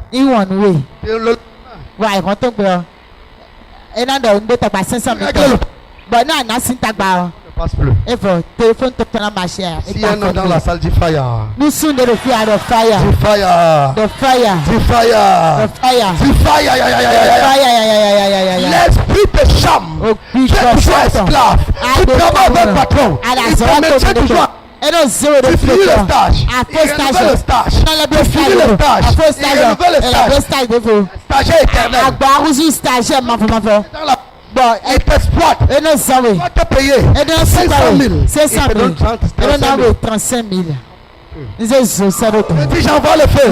Passe plus. Si un homme dans la salle dit fire. Nous sommes de fire, de fire. Du fire. De fire. Du fire. De fire. Du fire. L'esprit te chame. Tu es toujours esclave. Tu travailles avec le patron. Il te maintient toujours. Tu finis le stage. Il renouvelle le stage. Tu finis le stage. Il renouvelle le stage. Stagiaire éternel. Bon, elle t'exploite. Elle va te payer 500 000. Il te donne 35 000. Je dis j'envoie le feu.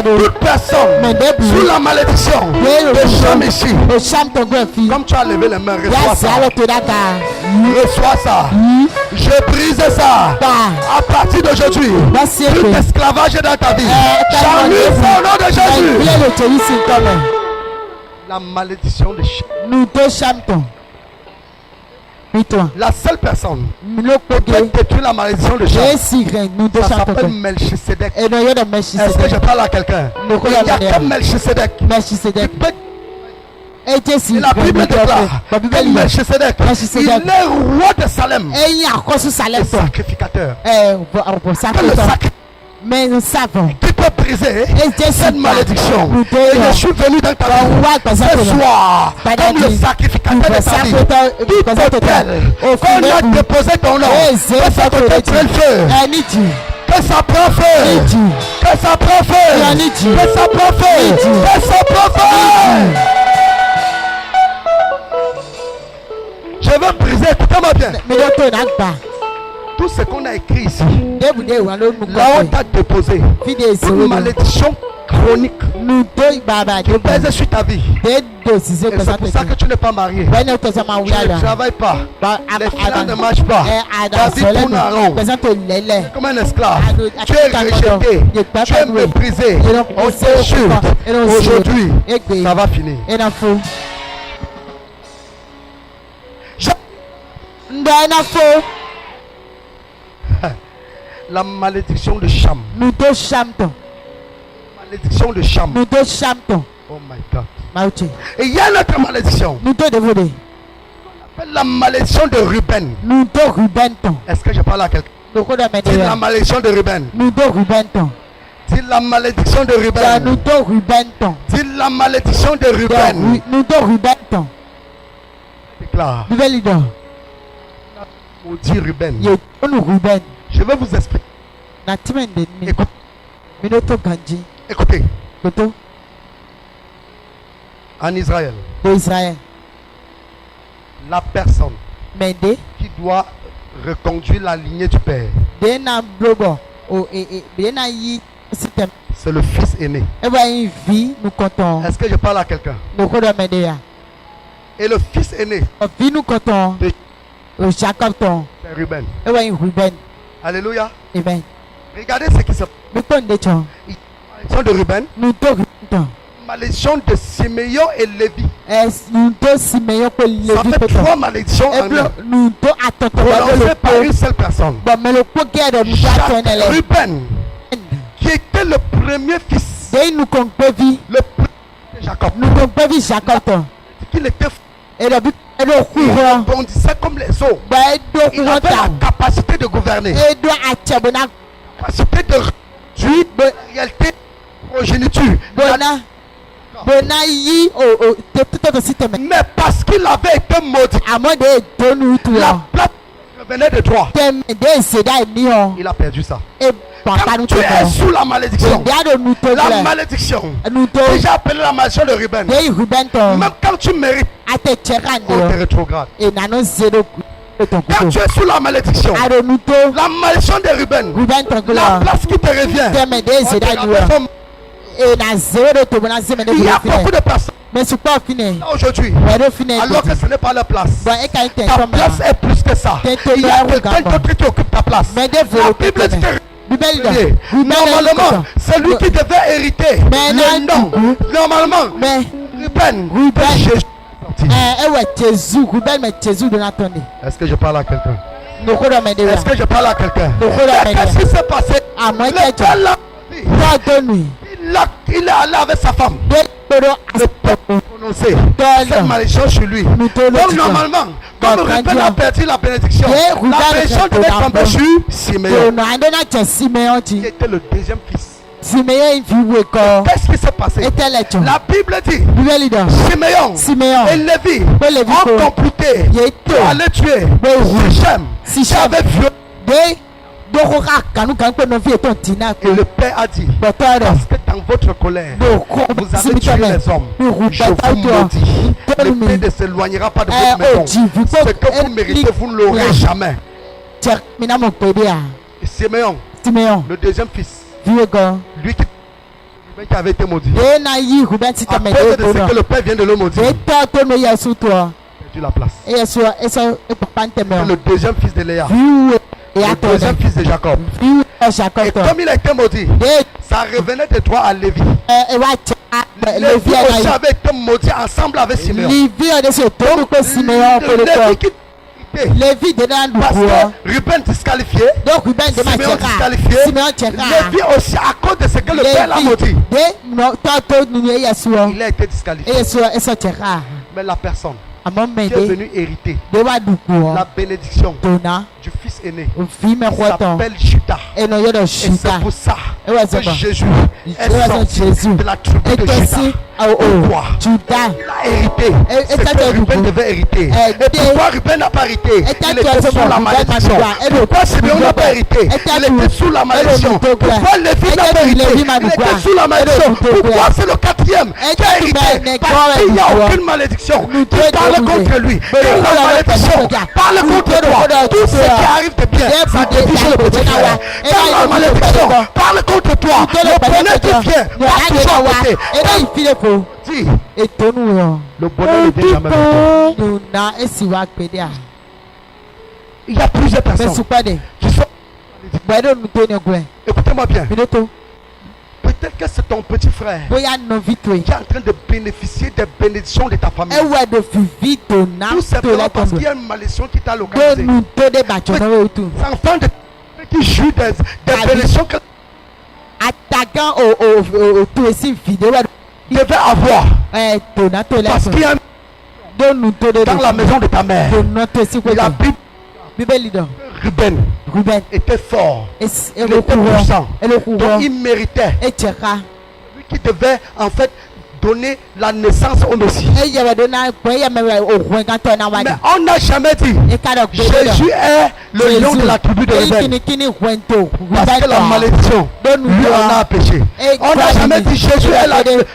Toute personne sous la malédiction de Cham ici. Comme tu as levé les mains, reçois ça. Reçois ça. Je brise ça. À partir d'aujourd'hui, tout esclavage dans ta vie. J'annule ça au nom de Jésus. La malédiction de Cham. Nous te chamtons. La seule personne qui peut détruire la malédiction de Cham, ça s'appelle Melchisedec. Est-ce que je parle à quelqu'un? Il n'y a que Melchisedec. La Bible déclare que Melchisedec, il est roi de Salem. Et sacrificateur. Mais nous savons qui peut briser cette malédiction. Et je suis venu dans ta vie ce soir comme le sacrificateur de ta vie. Tout hôtel qu'on a déposé ton nom, que ça te prenne feu. Que ça prend feu. Que ça prend feu. Que ça prend feu. Que ça prend feu. Je veux briser, écoutez-moi bien. Tout ce qu'on a écrit ici, là on t'a déposé une malédiction chronique qui pèse sur ta vie. Et c'est pour ça que tu n'es pas marié. Tu ne travailles pas. Les finances ne marchent pas. Ta vie tourne en rond. Comme un esclave. Tu es rejeté. Tu es méprisé. On t'insulte. Aujourd'hui, ça va finir. La malédiction de Cham. Nous te chamtons. Malédiction de Cham. Nous te chamtons. Oh my God. Et il y a une autre malédiction. Nous te dévorer. On appelle la malédiction de Ruben. Nous te rubentons. Est-ce que je parle à quelqu'un? C'est la malédiction de Ruben. Nous te rubentons. C'est la malédiction de Ruben. Nous te rubentons. C'est la malédiction de Ruben. Nous te rubentons. Déclare. Maudit Ruben. Je vais vous expliquer. Écoutez. En Israël, la personne qui doit reconduire la lignée du Père C'est le fils aîné. Est-ce que je parle à quelqu'un? Et le fils aîné, c'est Ruben. Alléluia. Amen. Regardez ce qui se passe. Malédiction de Ruben, malédiction de Siméon et Lévi. Ça fait 3 malédictions en un. Prononcées par une seule personne. Jacques Ruben, qui était le premier fils, le premier de Jacob, qu'il était il rebondissait comme les eaux. Il avait la capacité de gouverner, la capacité de réduire la réalité progéniture. Mais parce qu'il avait été maudit, la place revenait de toi. Il a perdu ça. Quand tu es sous la malédiction, déjà appelé la malédiction de Ruben, même quand tu mérites, on te rétrograde. Quand tu es sous la malédiction de Ruben, la place qui te revient, il y a beaucoup de personnes aujourd'hui, alors que ce n'est pas leur place. Ta place est plus que ça. Il y a quelqu'un d'autre qui occupe ta place. La Bible dit que normalement, c'est lui qui devait hériter le nom. Normalement, Ruben, est-ce que je parle à quelqu'un? Est-ce que je parle à quelqu'un? Qu'est-ce qui s'est passé? Il est allé avec sa femme. Le peuple prononcé cette malédiction sur lui. Donc normalement, comme Ruben a perdu la bénédiction, la bénédiction devait tomber sur Siméon, qui était le deuxième fils. Qu'est-ce qui s'est passé? La Bible dit Siméon et Lévi ont comploté pour aller tuer Sichem qui avait violé. Et le père a dit, parce que dans votre colère, vous avez tué les hommes, je vous maudis. L'épée ne s'éloignera pas de votre maison. Ce que vous méritez, vous ne l'aurez jamais. Et Siméon, le deuxième fils, lui qui avait été maudit, à cause de ce que le père vient de le maudire, il a perdu la place. Le deuxième fils de Léa, le deuxième fils de Jacob. Et comme il a été maudit, ça revenait de toi à Lévi. Lévi aussi avait été maudit ensemble avec Siméon. Parce que Ruben disqualifié, Siméon disqualifié, Lévi aussi à cause de ce que le père l'a maudit. Il a été disqualifié. Mais la personne qui est venue hériter la bénédiction du fils aîné s'appelle Judas. Et c'est pour ça que Jésus est sorti de la tribu de Judas. Pourquoi? Il a hérité ce que Ruben devait hériter. Et pourquoi Ruben n'a pas hérité? Il était sous la malédiction. Pourquoi Siméon n'a pas hérité? Il était sous la malédiction. Pourquoi Lévi n'a pas hérité? Il était sous la malédiction. Pourquoi c'est le quatrième qui a hérité? Parce qu'il n'y a aucune malédiction qui parle contre lui. Et la malédiction parle contre toi. Tout ce qui arrive de bien, ça dévie le petit frère. Quand la malédiction parle contre toi, le bonheur qui vient va toujours à côté. Dis, le bonheur ne vient jamais vers toi. Il y a plusieurs personnes qui sont... Écoutez-moi bien. Peut-être que c'est ton petit frère qui est en train de bénéficier des bénédictions de ta famille. Tout simplement parce qu'il y a une malédiction qui t'a localisé. C'est enfant qui joue des bénédictions que il devait avoir. Parce qu'il y a dans la maison de ta mère. La Bible, Ruben était fort. Il était puissant. Donc il méritait. Lui qui devait en fait donné la naissance au Messie. Mais on n'a jamais dit Jésus est le lion de la tribu de Ruben. Parce que la malédiction lui en a péché. On n'a jamais dit Jésus est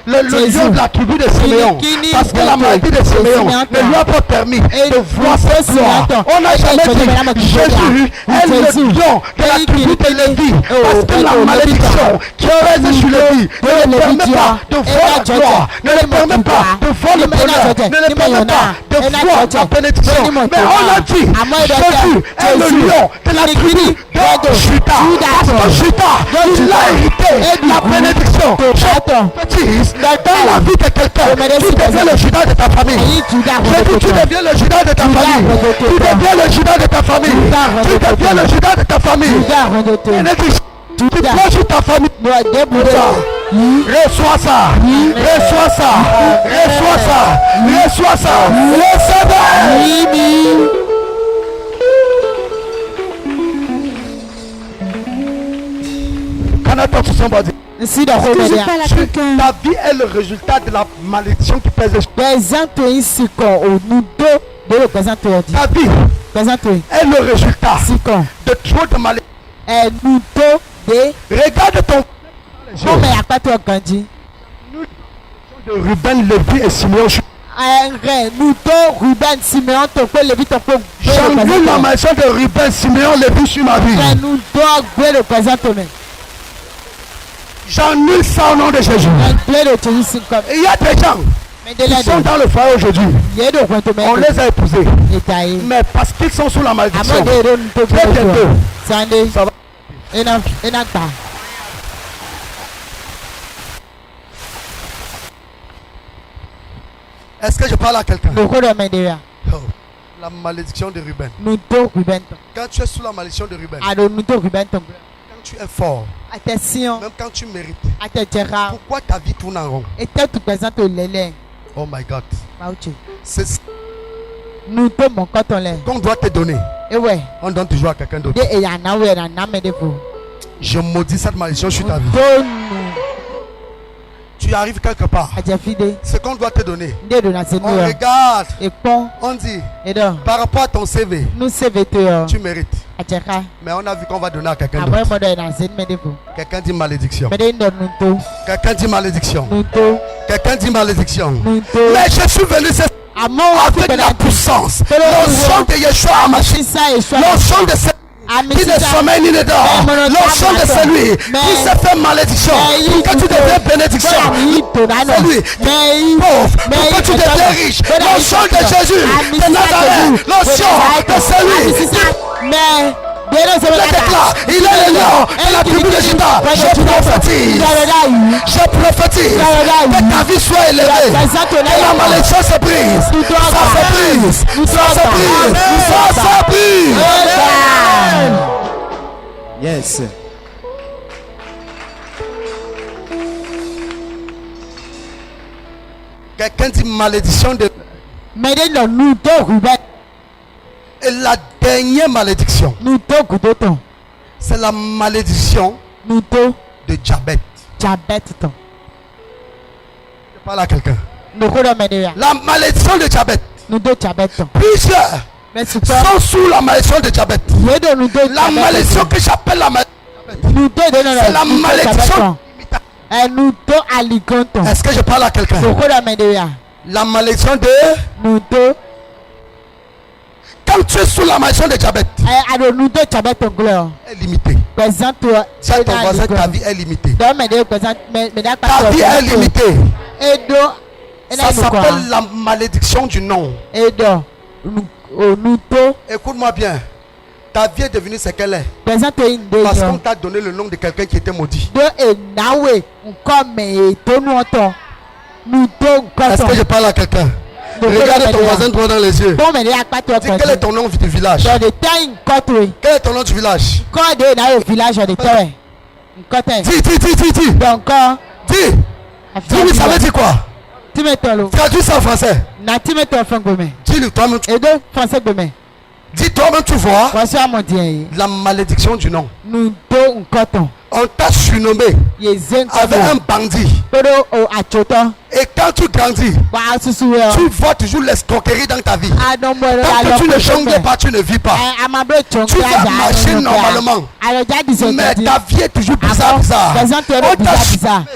le lion de la tribu de Siméon. Parce que la maladie de Siméon ne lui a pas permis de voir cette gloire. On n'a jamais dit Jésus est le lion de la tribu de Lévi. Parce que la malédiction qui reste sur Lévi ne le permet pas de voir la gloire, ne le permet pas de voir le bonheur, ne le permet pas de voir la bénédiction. Mais on a dit Jésus est le lion de la tribu de Juda. Parce que Juda, il a hérité la bénédiction. Petit, dans la vie de quelqu'un, tu deviens le Juda de ta famille. J'ai dit tu deviens le Juda de ta famille. Tu deviens le Juda de ta famille. Tu deviens le Juda de ta famille. Tu prends sur ta famille. Reçois ça. Reçois ça. Reçois ça. Reçois ça. Recevez. Can I talk to somebody? Ta vie est le résultat de la malédiction qui pèse sur ta vie est le résultat de trop de malédiction. Regarde ton de Ruben, Lévi et Siméon. J'enlève la malédiction de Ruben, Siméon, Lévi sur ma vie. J'annule ça au nom de Jésus. Il y a des gens qui sont dans le foyer aujourd'hui. On les a épousés. Mais parce qu'ils sont sous la malédiction. Ça va. Est-ce que je parle à quelqu'un? Oh, la malédiction de Ruben. Quand tu es sous la malédiction de Ruben, quand tu es fort, même quand tu mérites, pourquoi ta vie tourne en rond? Oh my God. C'est qu'on doit te donner. On donne toujours à quelqu'un d'autre. Je maudis cette malédiction sur ta vie. Tu arrives quelque part. Ce qu'on doit te donner. On regarde. On dit. Par rapport à ton CV. Tu mérites. Mais on a vu qu'on va donner à quelqu'un d'autre. Quelqu'un dit malédiction. Quelqu'un dit malédiction. Quelqu'un dit malédiction. Mais je suis venu avec la puissance. L'onction de Yeshua Hamashiach. L'onction de cette qui ne sommeille ni ne dort. L'onction de celui qui s'est fait malédiction pour que tu deviens bénédiction. Celui pauvre pour que tu deviens riche. L'onction de Jésus de Nazareth. L'onction de celui je déclare, il est le lion de la tribu de Juda. Je prophétise que ta vie soit élevée, que la malédiction se brise. Ça se brise. Ça se brise. Ça se brise. Yes. Quelqu'un dit malédiction de... Et la dernière malédiction, c'est la malédiction de diabète. Je parle à quelqu'un. La malédiction de diabète. Plusieurs sont sous la malédiction de diabète. La malédiction que j'appelle la malédiction, c'est la malédiction. Est-ce que je parle à quelqu'un? La malédiction de... Quand tu es sous la malédiction de diabète, est limitée. C'est ton voisin, ta vie est limitée. Ta vie est limitée. Ça s'appelle la malédiction du nom. Écoute-moi bien. Ta vie est devenue ce qu'elle est. Parce qu'on t'a donné le nom de quelqu'un qui était maudit. Est-ce que je parle à quelqu'un? Regarde ton voisin droit dans les yeux. Dis, quel est ton nom du village? Quel est ton nom du village? Dis. Dis, ça veut dire quoi? Traduis ça en français. Dis-le toi-même. Dis toi-même, tu vois la malédiction du nom. On t'a surnommé avec un bandit. Et quand tu grandis, tu vois toujours l'escroquerie dans ta vie. Tant que tu ne jongles pas, tu ne vis pas. Tu vas marcher normalement. Mais ta vie est toujours bizarre. On t'a surnommé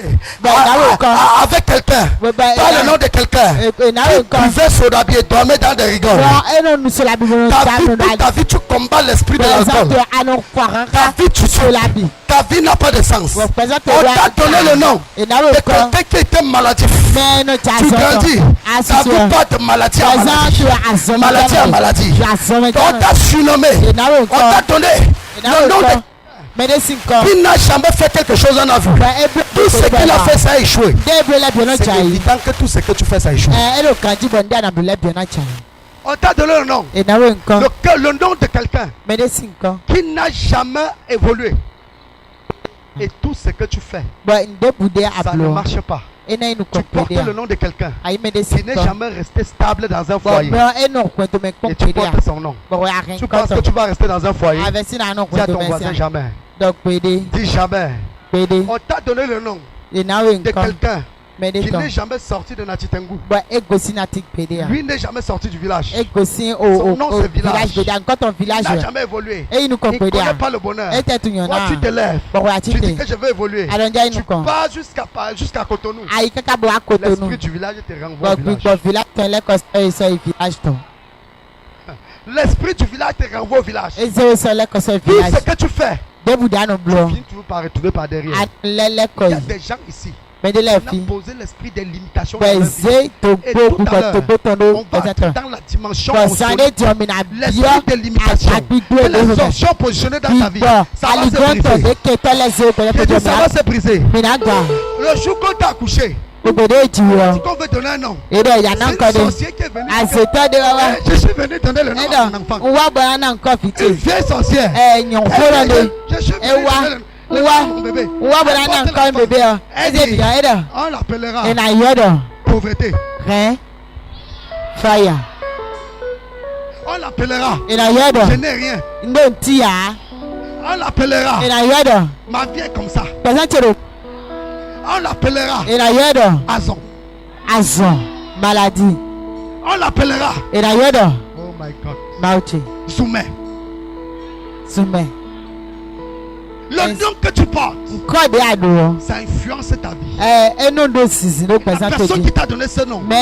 avec quelqu'un. Pas le nom de quelqu'un. Qui buvait soda et dormait dans des rigoles. Ta vie, tu combats l'esprit de l'alcool. Ta vie n'a pas de sens. On t'a donné le nom de quelqu'un qui était maladif. Tu grandis. Ta vie pas de maladie à maladie. Maladie à maladie. On t'a surnommé. On t'a donné le nom de qui n'a jamais fait quelque chose en aveu. Tout ce qu'il a fait, ça a échoué. C'est évident que tout ce que tu fais, ça a échoué. On t'a donné le nom. Le nom de quelqu'un qui n'a jamais évolué. Et tout ce que tu fais, ça ne marche pas. Tu portes le nom de quelqu'un qui n'est jamais resté stable dans un foyer. Et tu portes son nom. Tu penses que tu vas rester dans un foyer. Dis à ton voisin jamais. Dis jamais. On t'a donné le nom de quelqu'un qui n'est jamais sorti de Natitengu. Lui n'est jamais sorti du village. Son nom c'est village. Il n'a jamais évolué. Il ne connaît pas le bonheur. Toi tu te lèves. Tu dis que je veux évoluer. Tu pars jusqu'à Cotonou. L'esprit du village te renvoie au village. L'esprit du village te renvoie au village. Tout ce que tu fais, tu finis toujours par retourner par derrière. Il y a des gens ici. On a posé l'esprit des limitations dans leur vie. Et tout à l'heure, on va entrer dans la dimension l'esprit des limitations et les options positionnées dans ta vie. Ça va se briser. Ça va se briser. Le jour qu'on t'a accouché, qu'on veut donner un nom, c'est un sorcier qui est venu. Je suis venu donner le nom à mon enfant. Une vieille sorcière. Je suis venu donner le nom. On l'appellera pauvreté. Fire. On l'appellera je n'ai rien. On l'appellera ma vie est comme ça. On l'appellera Azon. Maladie. On l'appellera oh my God. Zoumé. Le nom que tu portes, ça influence ta vie. La personne qui t'a donné ce nom, la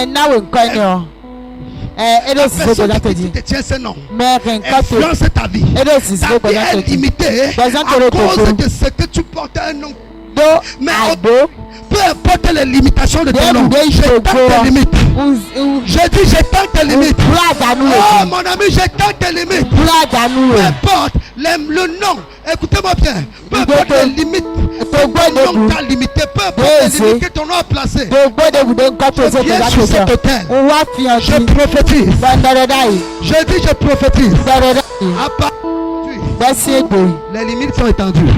personne qui te tient ce nom, influence ta vie. Ta vie est limitée à cause de ce que tu portes un nom. Mais peu importe les limitations de ton nom, j'éteins tes limites. Je dis j'éteins tes limites. Oh mon ami, j'éteins tes limites. Peu importe le nom, écoutez-moi bien. Peu importe les limites ton nom t'a limité. Peu importe les limites que ton nom a placées. Je viens sur cet hôtel. Je prophétise. Je dis je prophétise. À part les limites sont étendues.